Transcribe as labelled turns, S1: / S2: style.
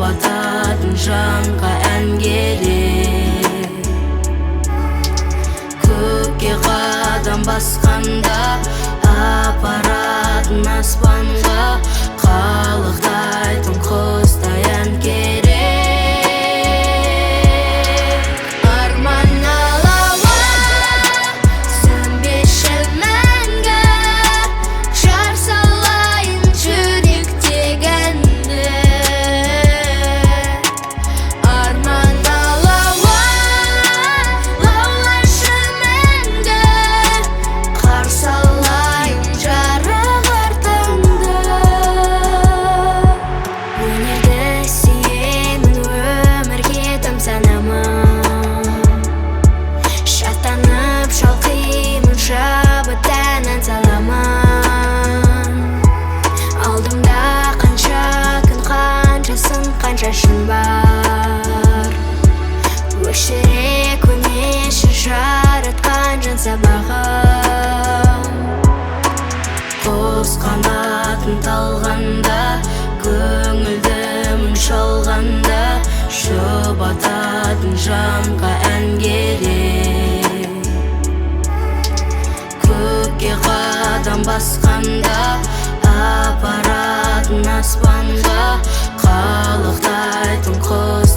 S1: жұбататын жанға ән керек. Көкке қадам басқанда апаратын аспанға қалықтайтын құстай ән керек. Арман алауы сөнбеші мәңгі, жар салайын жүректегі әнді. Арман алауы лаулашы мәңгі, қарсы алайын жарық артыңды. Өнерді сүйемін, өмірге тамсанамын, шаттанып шалқимын, шабыт әнін саламын. Алдымда қанша күн, қанша сын, қанша шын бар. Өшіре көнеші жаратқан жан сабағым. Құс қанатын талғанда, көңілді мұң шалғанда, жұбататын жанға ән керек. Көкке қадам басқанда апаратын аспанға қалықтайтын құс